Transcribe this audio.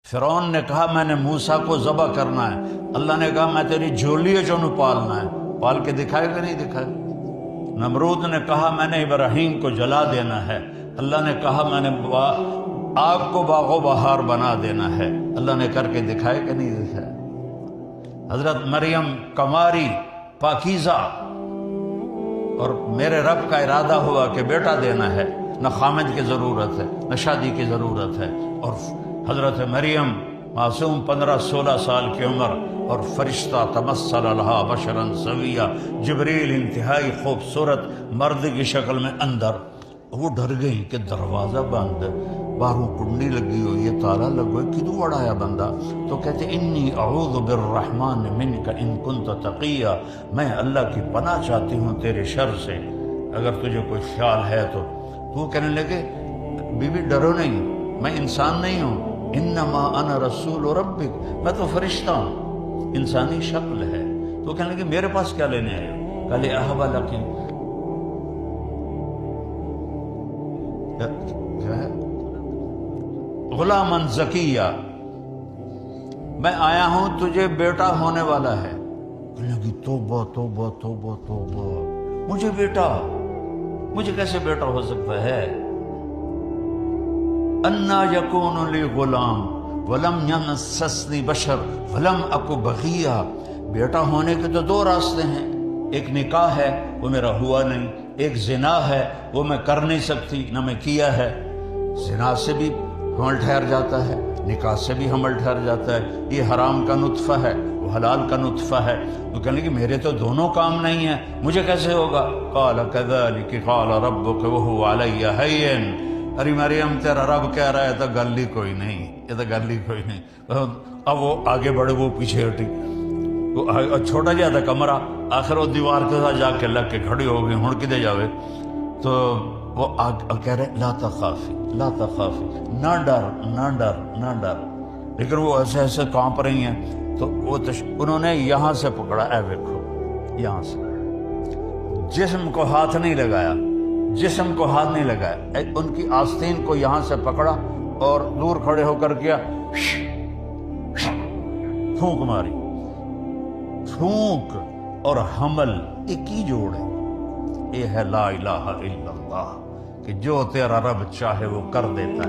فرعون نے کہا میں نے موسیٰ کو ذبح کرنا ہے، اللہ نے کہا میں تیری جھولی چونو پالنا ہے، پال کے دکھائے کہ نہیں دکھائے؟ نمرود نے کہا میں نے ابراہیم کو جلا دینا ہے، اللہ نے کہا میں نے آگ کو باغ و بہار بنا دینا ہے، اللہ نے کر کے دکھائے کہ نہیں دکھائے؟ حضرت مریم کماری پاکیزہ، اور میرے رب کا ارادہ ہوا کہ بیٹا دینا ہے، نہ خامد کی ضرورت ہے نہ شادی کی ضرورت ہے، اور حضرت مریم معصوم 15-16 سال کی عمر، اور فرشتہ تمثل لہا بشرا سویہ، جبریل انتہائی خوبصورت مرد کی شکل میں اندر۔ وہ ڈر گئی کہ دروازہ بند، باہروں کنڈی لگی ہوئی ہے، تالا لگو ہے، کدوں اڑایا بندہ؟ تو کہتے انی اعوذ بالرحمن منک ان کنت تقیہ، میں اللہ کی پناہ چاہتی ہوں تیرے شر سے اگر تجھے کوئی خیال ہے تو کہنے لگے بی بی ڈرو نہیں، میں انسان نہیں ہوں، انما انا رسول ربک، میں تو فرشتہ ہوں، انسانی شکل ہے۔ تو کہنے لگے میرے پاس کیا لینے آئے ہو؟ قال اہب لک غلاما زکیہ، میں آیا ہوں تجھے بیٹا ہونے والا ہے۔ کہنے لگی توبہ توبہ توبہ توبہ، مجھے بیٹا، مجھے کیسے بیٹا ہو سکتا ہے؟ انا یکون لی غلام ولم یمسسنی بشر ولم اک بغیہ، بیٹا ہونے کے تو دو راستے ہیں، ایک نکاح ہے وہ میرا ہوا نہیں، ایک زنا ہے وہ میں کر نہیں سکتی نہ میں کیا ہے، زنا سے بھی حمل ٹھہر جاتا ہے، نکاح سے بھی حمل ٹھہر جاتا ہے، یہ حرام کا نطفہ ہے وہ حلال کا نطفہ ہے۔ تو کہنے کہ میرے تو دونوں کام نہیں ہیں، مجھے کیسے ہوگا؟ قال کذلک قال ربک وہو علی ہین، ارے مریم تیرا رب کہہ رہا ہے تو گل ہی کوئی نہیں، یہ تو گل ہی کوئی نہیں۔ اب وہ آگے بڑھے، وہ پیچھے ہٹی، وہ چھوٹا جہا تھا کمرہ، آخر وہ دیوار کے ساتھ جا کے لگ کے کھڑی ہو گئی، ہن کدے جاوے؟ تو وہ کہہ رہے لا تخافی لا تخافی، نہ ڈر نہ ڈر نہ ڈر، لیکن وہ ایسے ایسے کانپ رہی ہیں۔ تو وہ انہوں نے یہاں سے پکڑا، اے دیکھو یہاں سے، جسم کو ہاتھ نہیں لگایا، جسم کو ہاتھ نہیں لگایا، ان کی آستین کو یہاں سے پکڑا اور دور کھڑے ہو کر کیا، پھونک ماری، پھونک اور حمل ایک ہی جوڑ ہے۔ یہ ہے لا الہ الا اللہ، کہ جو تیرا رب چاہے وہ کر دیتا ہے۔